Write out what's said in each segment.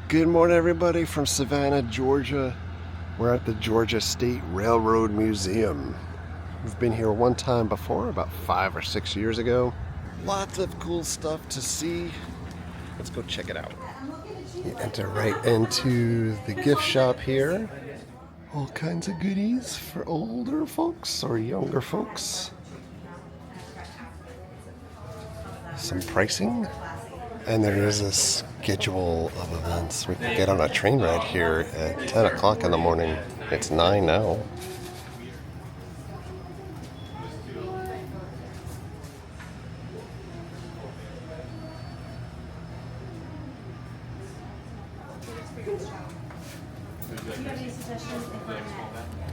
Good morning, everybody from Savannah, Georgia. We're at the Georgia State Railroad Museum. We've been here one time before, about 5 or 6 years ago. Lots of cool stuff to see. Let's go check it out. You enter right into the gift shop here. All kinds of goodies for older folks or younger folks. Some pricing. And there is a schedule of events. We can get on a train ride here at 10 o'clock in the morning. It's 9 now.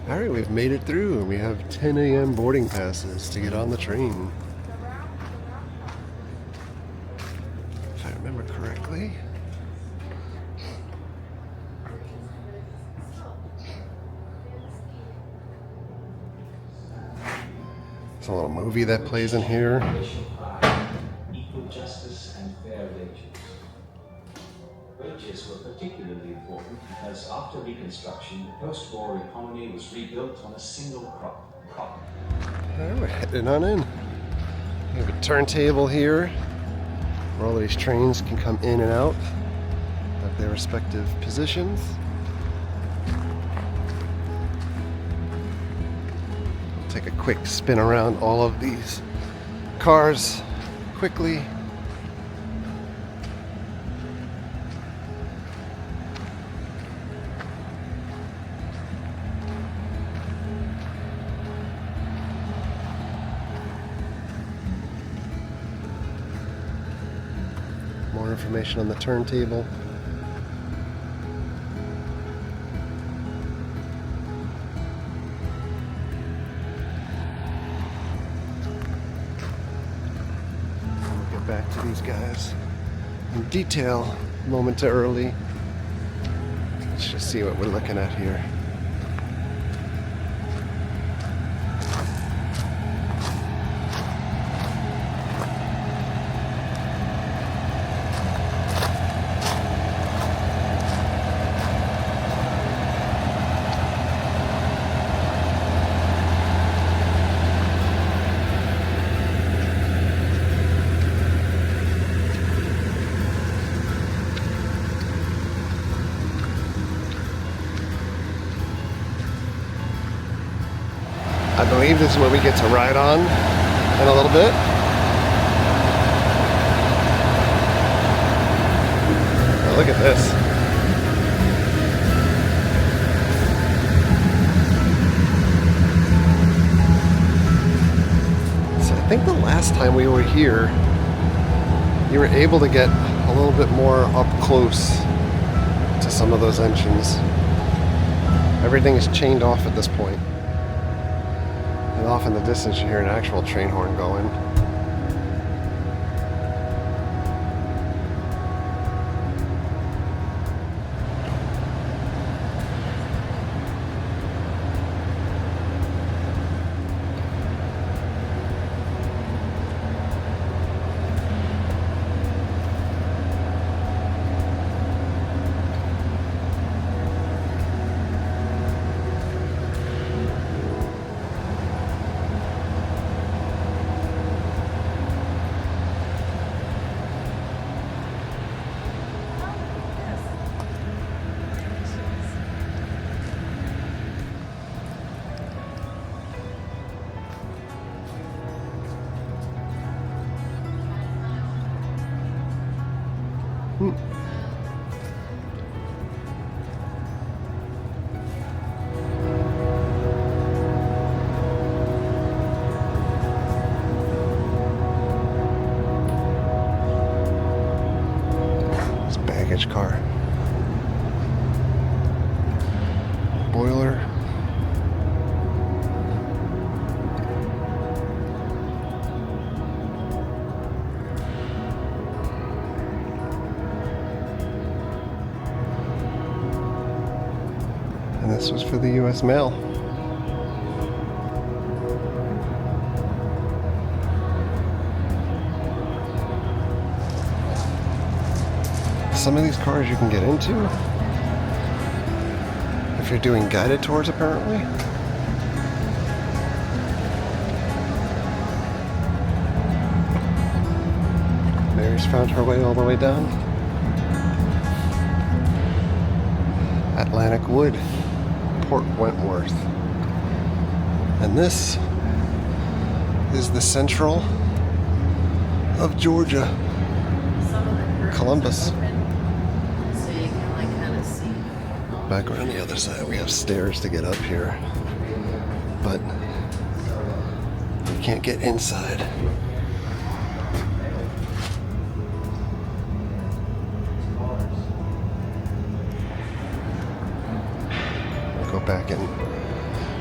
Alright, we've made it through. We have 10 a.m. boarding passes to get on the train. If I remember correctly. There's a little movie that plays in here. Equal justice and fair wages. Wages were particularly important because after Reconstruction, the post-war economy was rebuilt on a single crop. Alright, we're heading on in. We have a turntable here where all these trains can come in and out of their respective positions. Take a quick spin around all of these cars quickly. More information on the turntable. Back to these guys in detail momentarily. Let's just see what we're looking at here. I believe this is what we get to ride on in a little bit. Oh, look at this. So I think the last time we were here, you were able to get a little bit more up close to some of those engines. Everything is chained off at this point. And off in the distance you hear an actual train horn going. This baggage car. Boiler. And this was for the U.S. mail. some of these cars you can get into if you're doing guided tours, apparently. Mary's found her way all the way down. Atlantic Wood, Port Wentworth. And this is the central of Georgia, Columbus. So you can like kind of see. Back around the other side, we have stairs to get up here, but you can't get inside. Go back in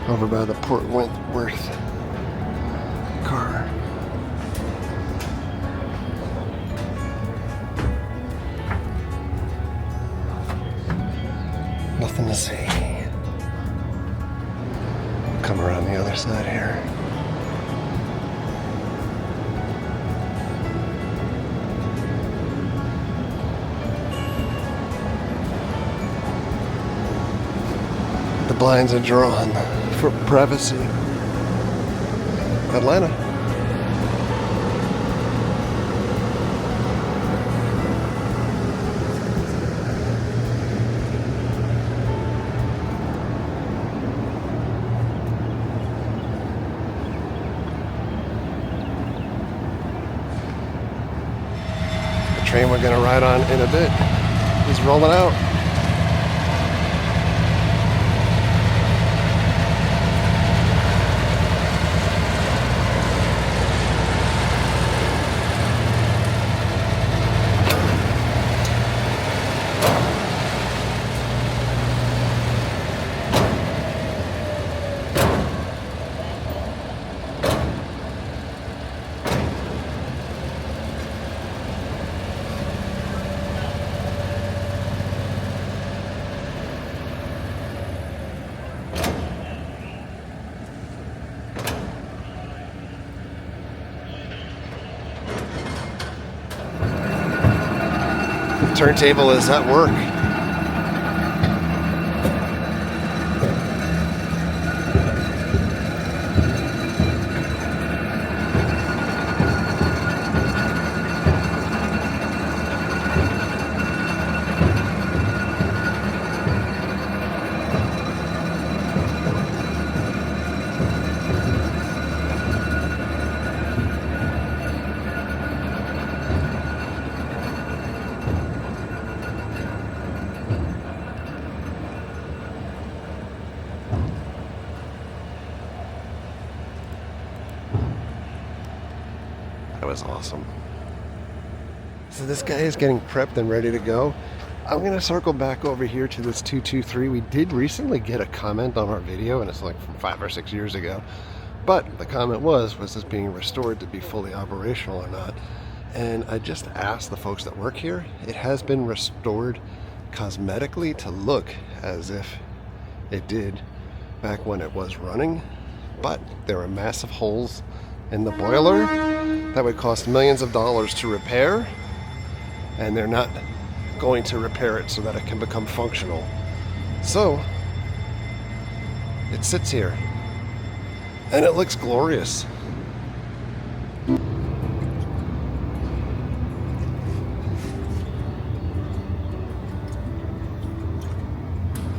over by the Port Wentworth car. Nothing to see. Come around the other side here. The blinds are drawn for privacy. Atlanta. The train we're going to ride on in a bit is rolling out. Turntable is at work. That was awesome. So this guy is getting prepped and ready to go. I'm going to circle back over here to this 223. We did recently get a comment on our video, and it's like from 5 or 6 years ago. But the comment was this being restored to be fully operational or not? And I just asked the folks that work here. It has been restored cosmetically to look as if it did back when it was running. But there are massive holes in the boiler that would cost millions of dollars to repair, and they're not going to repair it so that it can become functional. So it sits here and it looks glorious.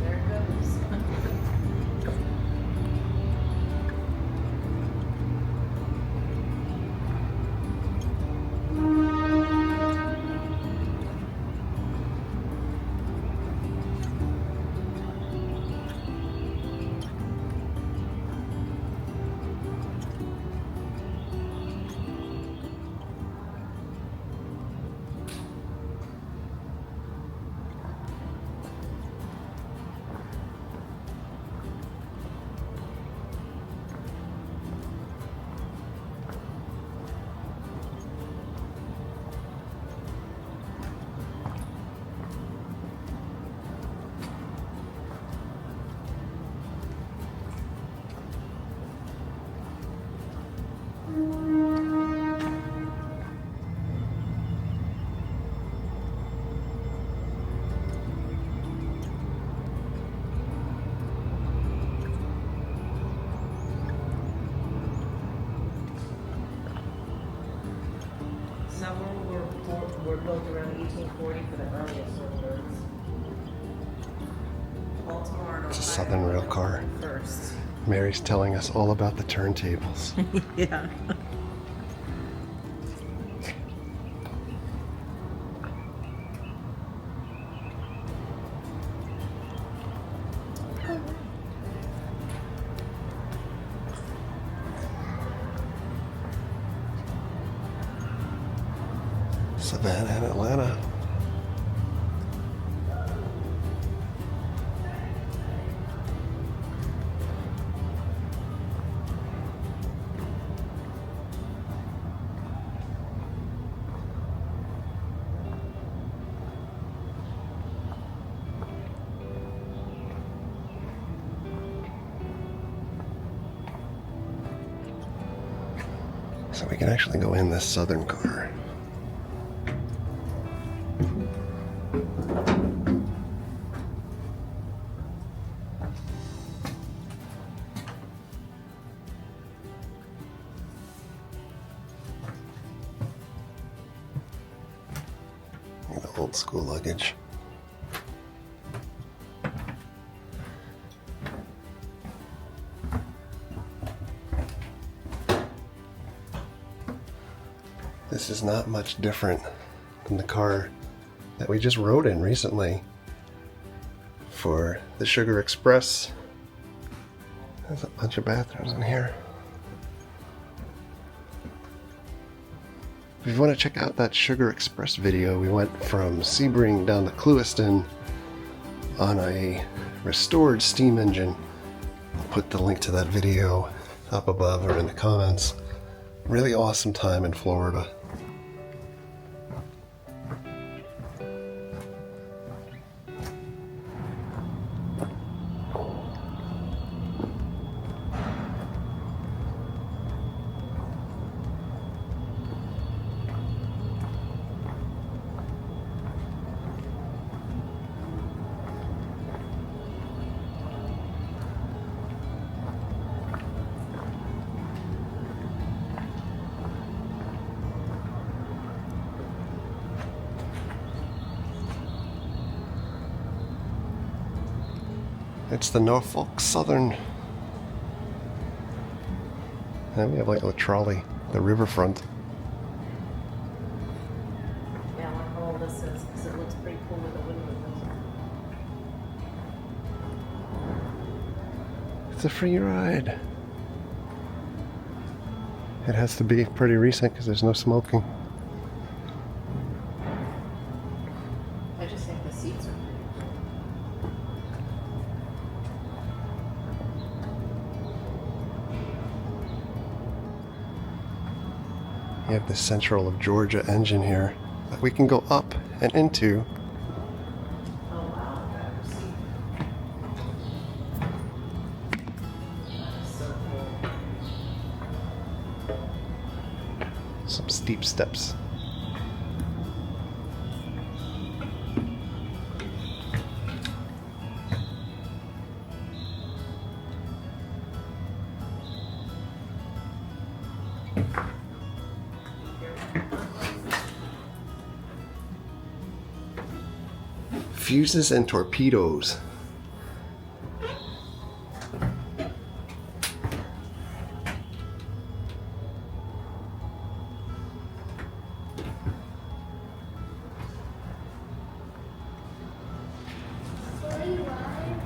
There it goes. It's a Southern rail car. First. Mary's telling us all about the turntables. Yeah. Savannah and Atlanta. So we can actually go in this Southern car. The old school luggage. This is not much different than the car that we just rode in recently for the Sugar Express. There's a bunch of bathrooms in here. If you want to check out that Sugar Express video, we went from Sebring down to Clewiston on a restored steam engine. I'll put the link to that video up above or in the comments. Really awesome time in Florida. It's the Norfolk Southern. And we have like a trolley, the riverfront. Yeah, I wonder how old this is because it looks pretty cool with the windows. It's a free ride. It has to be pretty recent because there's no smoking. I just think the seats are pretty cool. You have the Central of Georgia engine here that we can go up and into. Oh wow, driver's seat. So cool. Some steep steps. Fuses and torpedoes.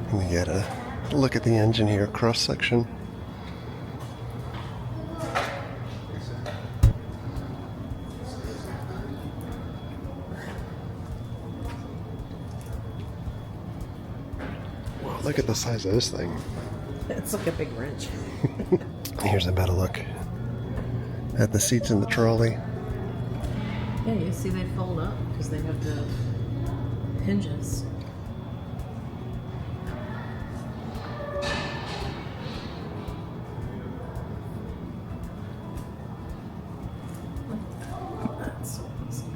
And we get a look at the engine here, cross section. Wow, look at the size of this thing. It's like a big wrench. Here's a better look at the seats in the trolley. Yeah, you see they fold up because they have the hinges. That's so awesome.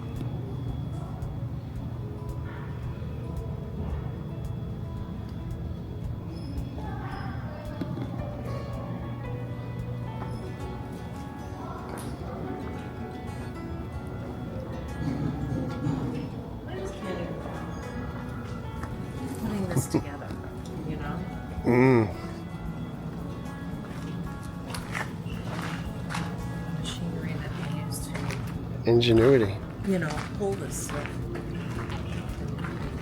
I just can't even putting this together, you know? Machinery that they used to, Ingenuity. hold this stuff and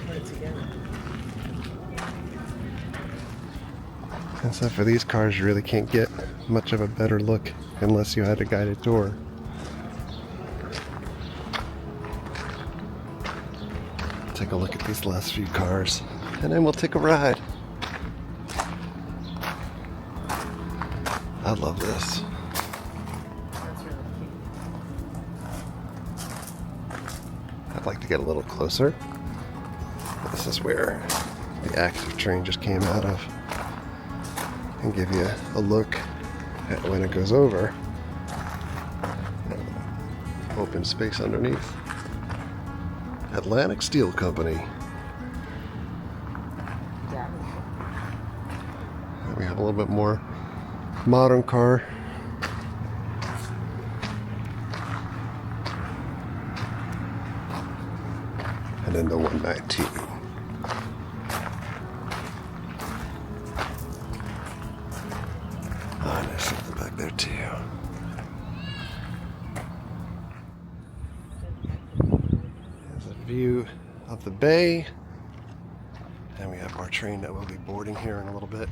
put it together. And so for these cars, you really can't get much of a better look unless you had a guided tour. Take a look at these last few cars, and then we'll take a ride. I love this. That's really cute. I'd like to get a little closer. This is where the active train just came out of, and give you a look at when it goes over. Open space underneath. Atlantic Steel Company. Yeah. And we have a little bit more modern car. And then the 119. Oh, there's something back there too. There's a view of the bay. And we have our train that will be boarding here in a little bit.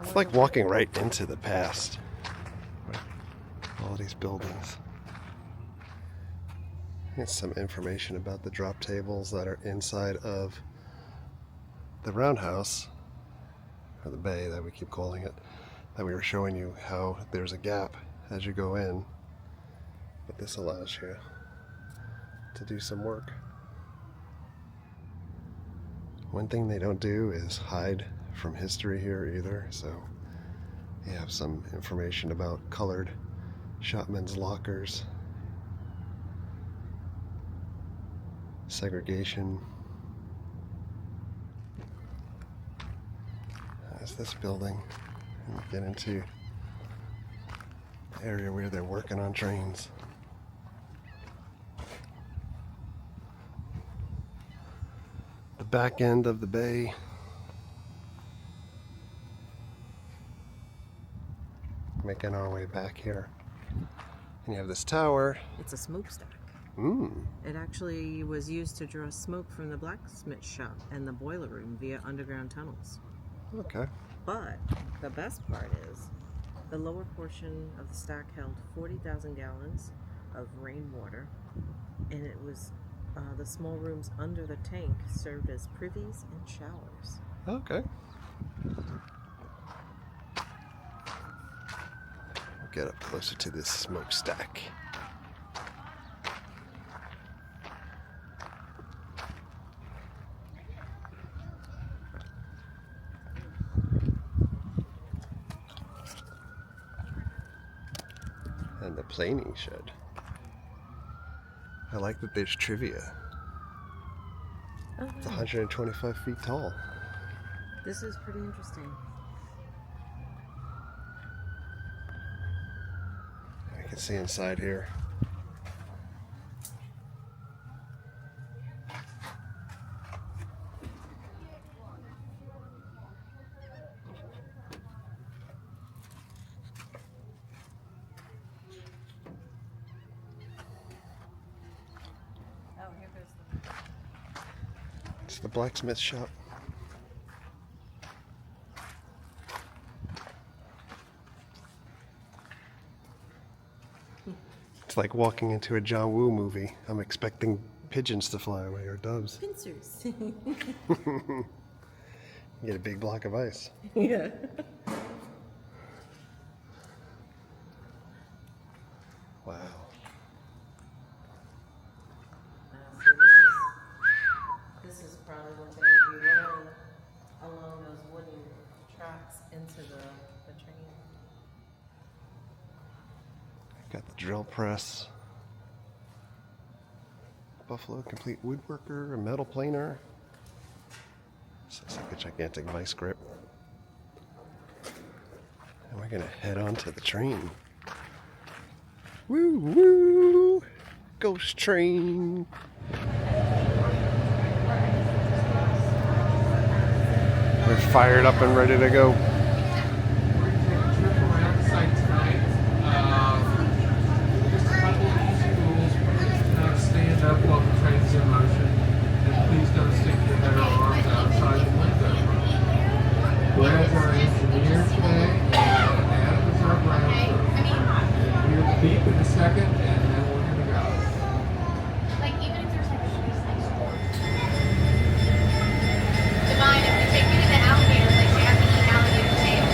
It's like walking right into the past. All these buildings. Here's some information about the drop tables that are inside of the Roundhouse, or the bay that we keep calling it, that we were showing you how there's a gap as you go in, but this allows you to do some work. One thing they don't do is hide from history here either, so you have some information about colored shopmen's lockers, segregation. That's this building, and we get into the area where they're working on trains. The back end of the bay. Making our way back here. And you have this tower. It's a smokestack. Mm. It actually was used to draw smoke from the blacksmith shop and the boiler room via underground tunnels. Okay. But the best part is the lower portion of the stack held 40,000 gallons of rainwater, and it was the small rooms under the tank served as privies and showers. Okay. We'll get up closer to this smokestack. And the planing shed. I like that there's trivia. Oh, It's 125 feet tall. this is pretty interesting. I can see inside here. Oh, here goes It's the blacksmith shop. It's like walking into a John Woo movie. I'm expecting pigeons to fly away or doves. pincers. You get a big block of ice. Yeah. Wow. So this is probably what they would be rolling along those wooden tracks into the train. Got the drill press. Buffalo Complete Woodworker, a metal planer. This looks like a gigantic vice grip. And we're gonna head on to the train. Woo woo! Ghost train. We're fired up and ready to go. We're going to take a trip around the site tonight. Just a couple of easy rules. Please do not stand up while the train's in motion. And please don't stick your head or arms outside the window. Glad's our engineer today, and Adam is our ground crew. You'll hear the beep in a second, and then we're going to go. Like, even if there's like shoes next door. Divine, if we take you to the alligator, like, you have to eat alligator tail.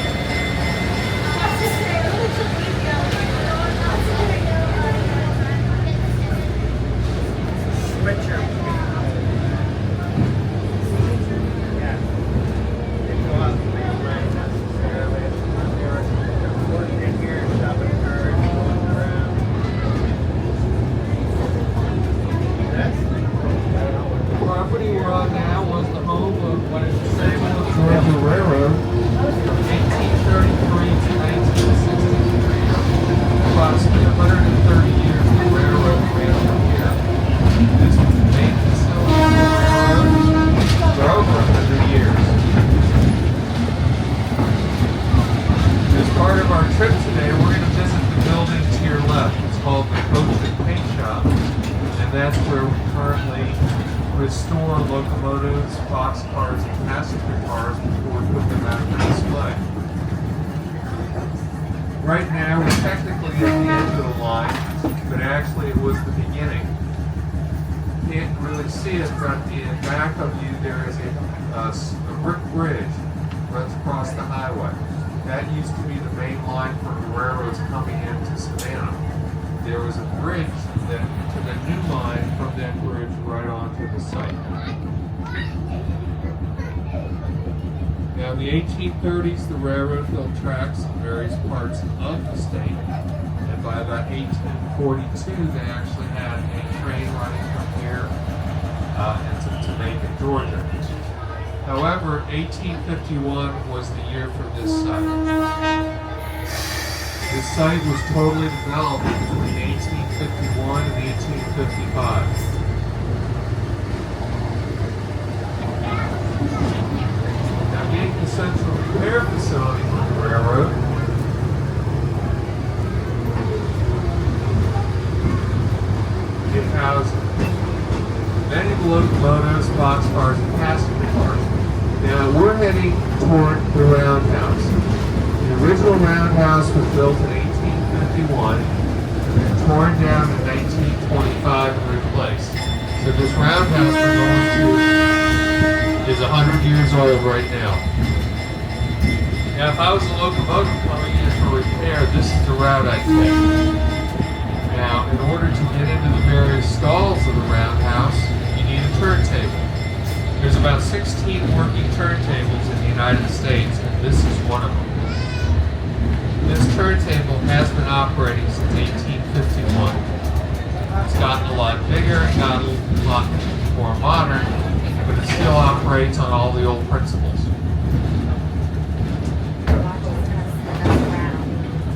The property we're on now was the home of what is the Savannah Georgia Railroad from 1833 to 1963. Approximately 130 years the railroad ran from here. This was the main facility of the railroad for over 100 years. As part of our trip today, we're going to visit the building to your left. It's called the Coach and Paint Shop, and that's where we currently restore locomotives, boxcars, and passenger cars before we put them out for display. Right now, we're technically at the end of the line, but actually it was the beginning. You can't really see it, but in back of you there is a brick bridge that runs across the highway. That used to be the main line for the railroads coming into Savannah. There was a bridge that took a new line from that bridge right onto the site. Now in the 1830s, the railroad built tracks in various parts of the state, and by about 1842, they actually had a train running from here into Macon, Georgia. However, 1851 was the year for this site. This site was totally developed between 1851 and 1855. Now, being the central repair facility for the railroad, it housed many locomotives, boxcars, and passenger cars. Now, we're heading toward the Roundhouse. The original Roundhouse was built in 1851 and torn down in 1925 and replaced. So this Roundhouse we're going to is 100 years old right now. Now if I was a locomotive coming in for repair, this is the route I'd take. Now in order to get into the various stalls of the Roundhouse, you need a turntable. There's about 16 working turntables in the United States, and this is one of them. This turntable has been operating since 1851. It's gotten a lot bigger and gotten a lot more modern, but it still operates on all the old principles.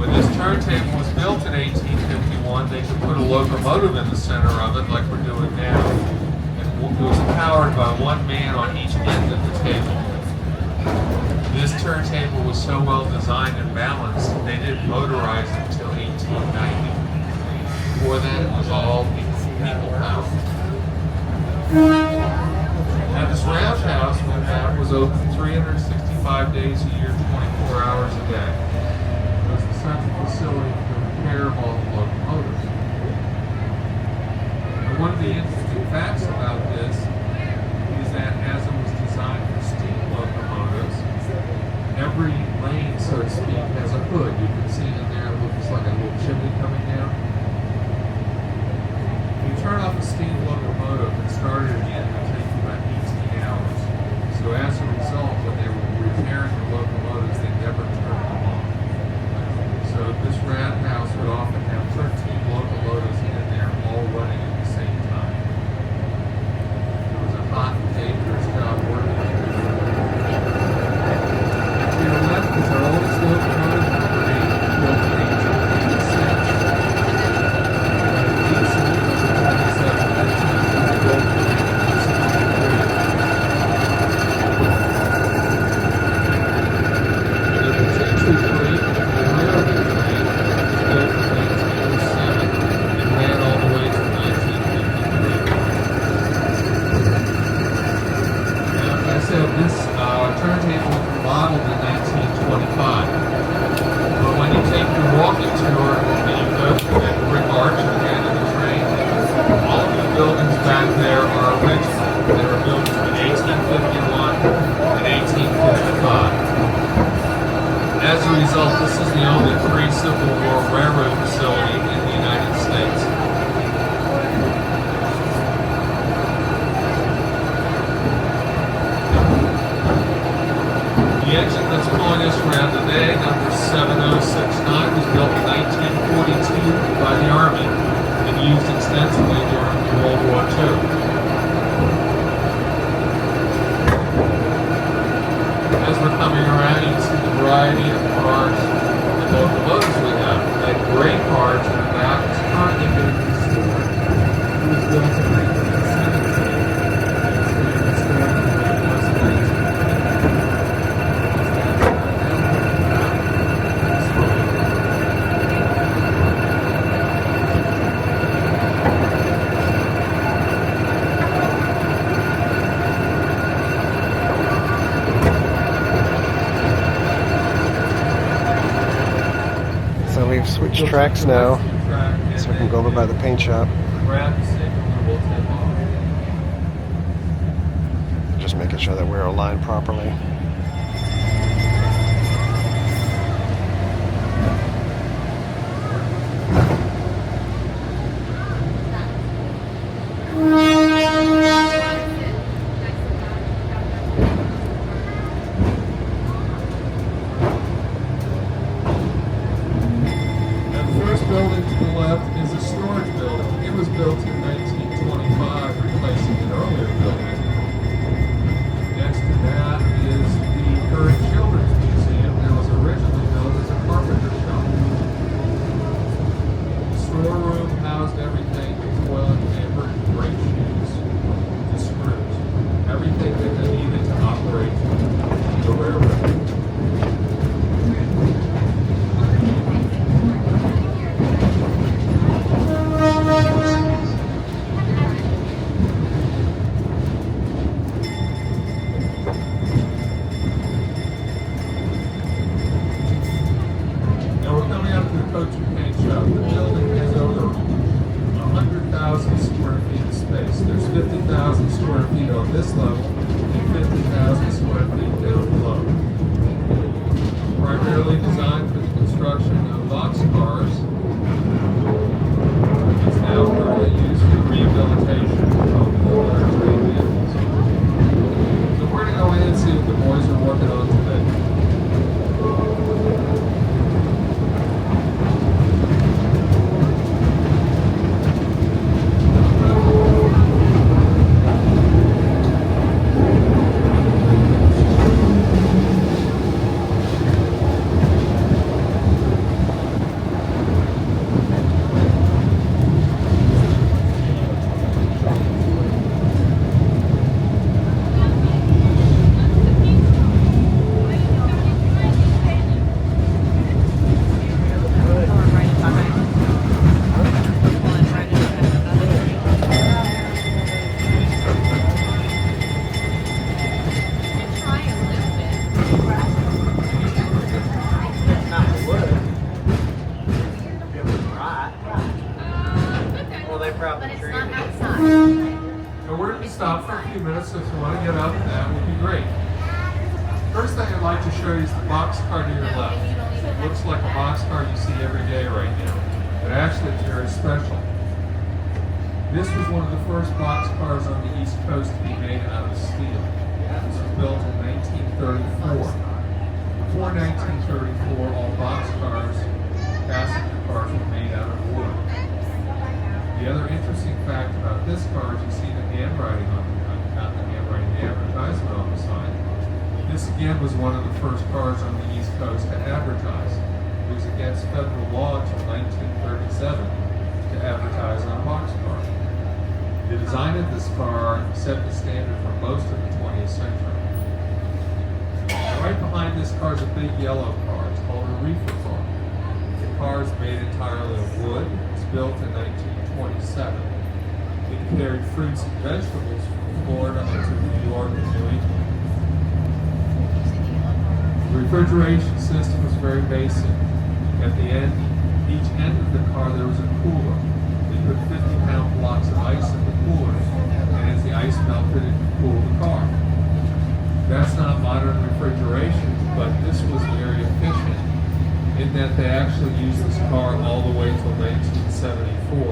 When this turntable was built in 1851, they could put a locomotive in the center of it like we're doing now. And it was powered by one man on each end of the table. This turntable was so well designed and balanced, they didn't motorize it until 1890. Before then, it was all people power. Now this Roundhouse was open 365 days a year, 24 hours a day. It was the central facility for the repair of all the locomotives. And one of the interesting facts about this is that as it was designed for steam locomotives, every lane, so to speak, has a hood. You can see in there, it looks like a little chimney coming down. If you turn off a steam locomotive and start it again, it would take you about 18 hours. So as a result, when they were repairing the locomotives, they never turned them on. So this Roundhouse would often have 13 locomotives in there, all running at the same time. It was a hot and dangerous job working on this. To your left is our oldest locomotive, number 8, built in 1886. back there are original. They were built between 1851 and 1855. As a result, this is the only pre-Civil War railroad facility in the United States. The engine that's pulling us around today, number 7069, was built in 1942 by the Army and used extensively during World War II. As we're coming around, you can see the variety of cars and locomotives we have. That gray car to the back is currently being restored. It was built in 1917. It's being restored in the late 1920s. So we've switched tracks now, so we can go over by the paint shop. Just making sure that we're aligned properly. Building to the left is a storage building. It was built in 1925, replacing an earlier building. Next to that is the current Children's Museum that was originally built as a carpenter shop. The storeroom housed everything from toilet paper to brake shoes to screws. Everything that they needed to operate the railroad. There's 50,000 square feet on this level and 50,000 square feet down below. Primarily designed for the construction of boxcars, it's now currently used for rehabilitation of older train vehicles. So we're going to go in and see what the boys are working on today. So we're going to stop for a few minutes, so if you want to get up, that would be great. First thing I'd like to show you is the boxcar to your left. It looks like a boxcar you see every day right now, but actually it's very special. This was one of the first boxcars on the East Coast to be made out of steel. This was built in 1934. Before 1934, all boxcars, passenger cars, were made out of wood. The other interesting fact about this car is you see the handwriting on not the handwriting, the advertisement on the side. This again was one of the first cars on the East Coast to advertise. It was against federal law until 1937 to advertise on a boxcar. The design of this car set the standard for most of the 20th century. Now, right behind this car is a big yellow car. It's called a reefer car. The car is made entirely of wood. It's built in 1927. It carried fruits and vegetables from Florida to New York and New England. The refrigeration system was very basic. At the end, each end of the car there was a cooler. They put 50-pound blocks of ice in the cooler that they actually used this car all the way till 1974 to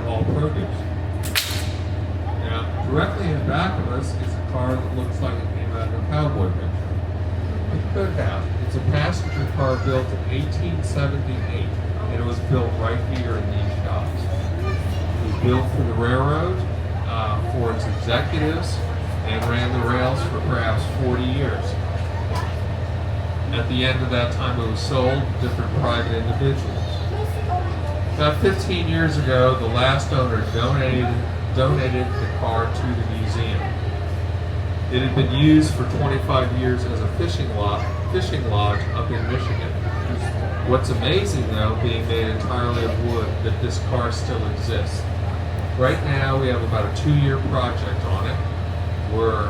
haul produce. Now, directly in back of us is a car that looks like it came out of a cowboy picture. It could have. It's a passenger car built in 1878, and it was built right here in these shops. It was built for the railroad, for its executives, and ran the rails for perhaps 40 years. At the end of that time, it was sold to different private individuals. About 15 years ago, the last owner donated the car to the museum. It had been used for 25 years as a fishing lodge up in Michigan. What's amazing, though, being made entirely of wood, that this car still exists. Right now, we have about a 2-year project on it. We're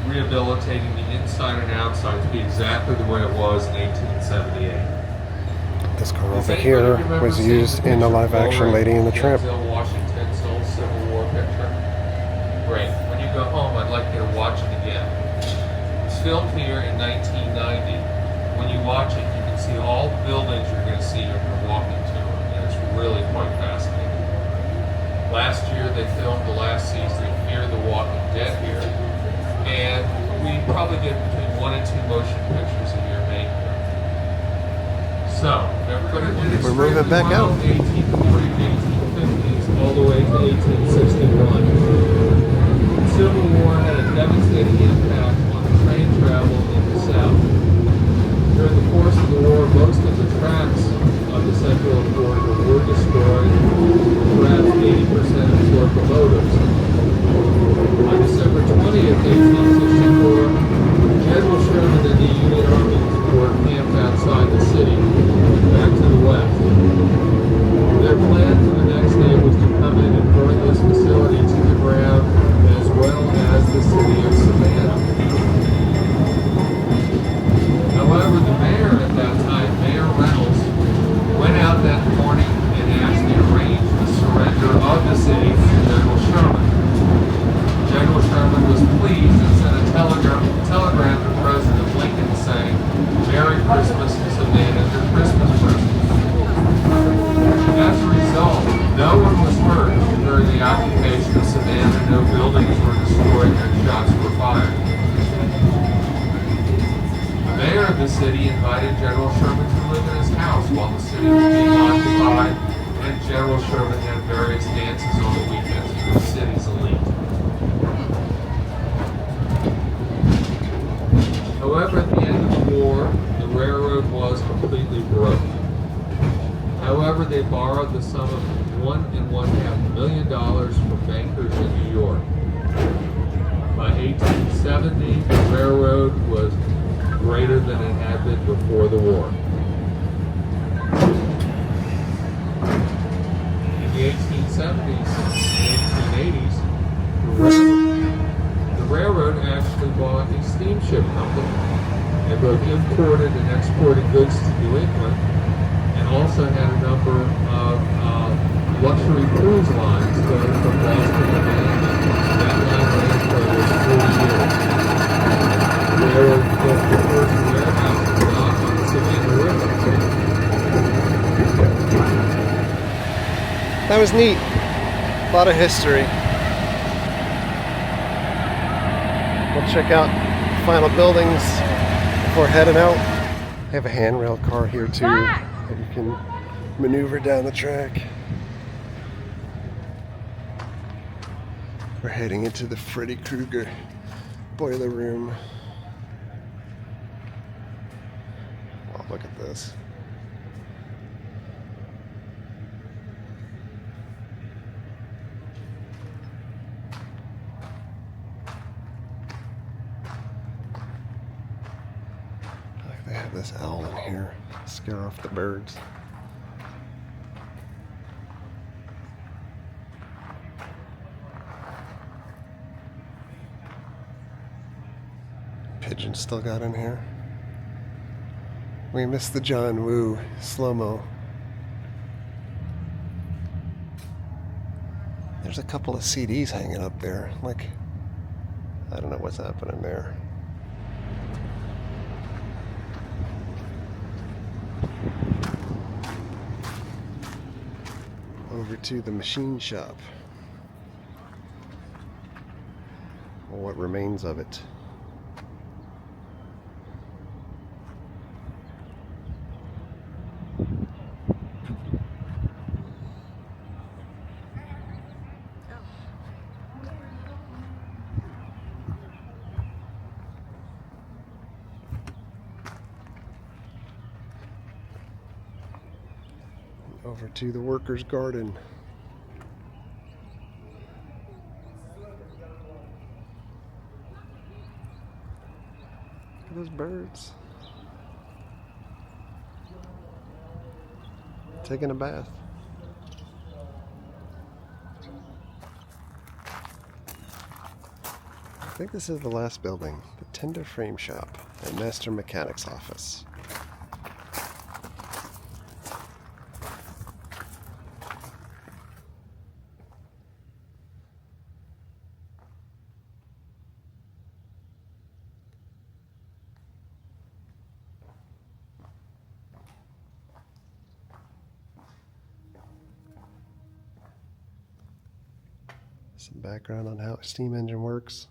rehabilitating the inside and outside to be exactly the way it was in 1878. This car over here was used in the live-action Lady and the Tramp. Washington's old Civil War picture. Great. When you go home, I'd like you to watch it again. It was filmed here in 1990. When you watch it, you can see all the buildings you're going to see when you're walking to them, and it's really quite fascinating. Last year, they filmed the last season of Fear the Walking Dead here, and we probably get between 1 and 2 motion pictures a year made here. So, everybody did We're moving back out. 1840s, 1850s, all the way to 1861. The Civil War had a devastating impact on train travel in the South. During the course of the war, most of the tracks of the Central Corridor were destroyed, perhaps 80% of its locomotives. On December 20th, 1864, General Sherman and the Union Army were camped outside the city, back to the west. Their plan for the next day was to come in and burn this facility to the ground, as well as the city of Savannah. However, the mayor at that time, Mayor Reynolds, went out that morning and actually arranged the surrender of the city to General Sherman. General Sherman was pleased and sent a telegram to President Lincoln saying, "Merry Christmas, Savannah, your Christmas present." As a result, no one was hurt during the occupation of Savannah. No buildings were destroyed and shots were fired. The mayor of the city invited General Sherman to live in his house while the city was being occupied, and General Sherman had various dances on the weekends for the city's elite. However, at the end of the war, the railroad was completely broke. However, they borrowed the sum of $1.5 million from bankers in New York. By 1870, the railroad was greater than it had been before the war. In the 1870s and 1880s, the railroad actually bought a steamship company and both imported and exported goods to New England, and also had a number of luxury cruise lines going from Boston to Miami. That line ran for over 40 years. The railroad built the first warehouse dock on the Savannah River. That was neat. A lot of history. We'll check out the final buildings before heading out. They have a handrail car here too that you can maneuver down the track. We're heading into the Freddy Krueger boiler room. Wow, look at this. They have this owl in here, scare off the birds. Pigeon still got in here. We missed the John Woo slow-mo. There's a couple of CDs hanging up there. Like, I don't know what's happening there. over to the machine shop, or what remains of it. Over to the workers' garden. Look at those birds. Taking a bath. I think this is the last building, the Tender Frame Shop and Master Mechanic's office. Some background on how a steam engine works.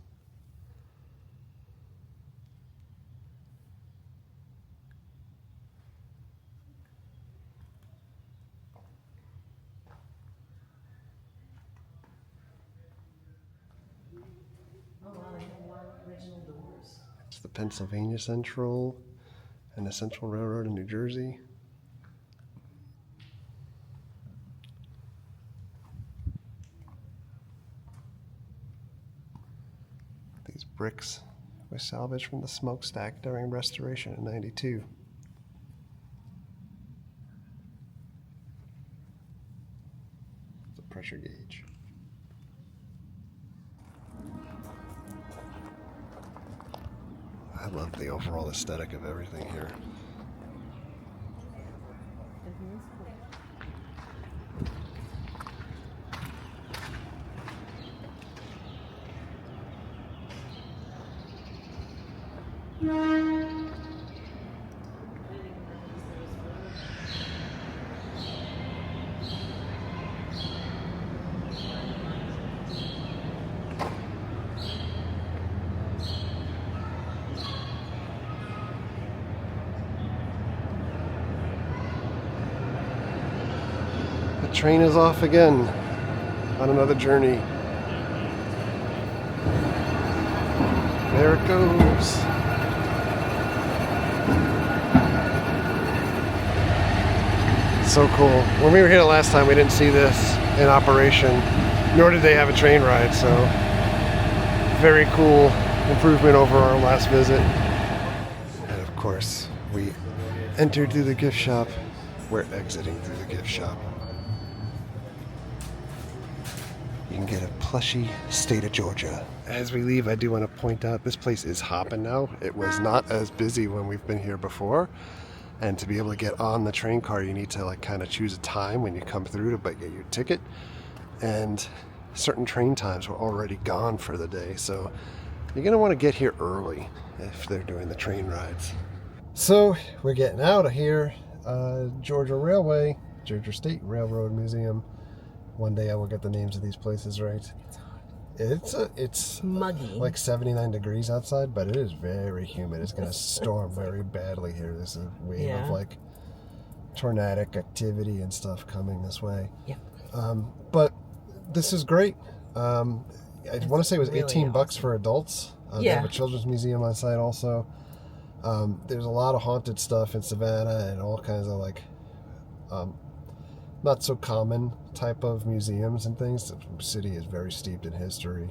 Oh wow, they have more original doors. It's the Pennsylvania Central and the Central Railroad in New Jersey. These bricks were salvaged from the smokestack during restoration in '92. It's a pressure gauge. I love the overall aesthetic of everything here. The train is off again on another journey. There it goes. So cool. When we were here last time, we didn't see this in operation, nor did they have a train ride, so very cool improvement over our last visit. And of course, we entered through the gift shop. We're exiting through the gift shop. You can get a plushy State of Georgia. As we leave, I do want to point out this place is hopping now. It was not as busy when we've been here before. And to be able to get on the train car, you need to like kind of choose a time when you come through to get your ticket. And certain train times were already gone for the day. So you're going to want to get here early if they're doing the train rides. So we're getting out of here. Georgia Railway, Georgia State Railroad Museum. One day I will get the names of these places right. It's muggy, like 79 degrees outside, but it is very humid. It's going to storm very badly here. There's a wave of like tornadic activity and stuff coming this way. Yeah. But this is great. I want to say it was really 18 bucks for adults. They have a children's museum on site also. There's a lot of haunted stuff in Savannah and all kinds of like not so common type of museums and things. The city is very steeped in history.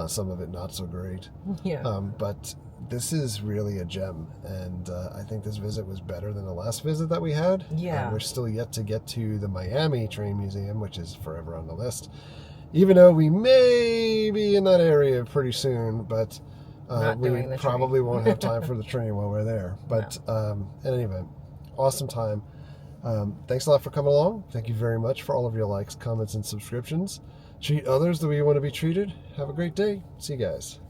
Some of it not so great. Yeah. But this is really a gem, and I think this visit was better than the last visit that we had. Yeah. We're still yet to get to the Miami Train Museum, which is forever on the list. Even though we may be in that area pretty soon, but we probably won't have time for the train while we're there. But in any event, awesome time. Thanks a lot for coming along. Thank you very much for all of your likes, comments, and subscriptions. Treat others the way you want to be treated. Have a great day. See you guys.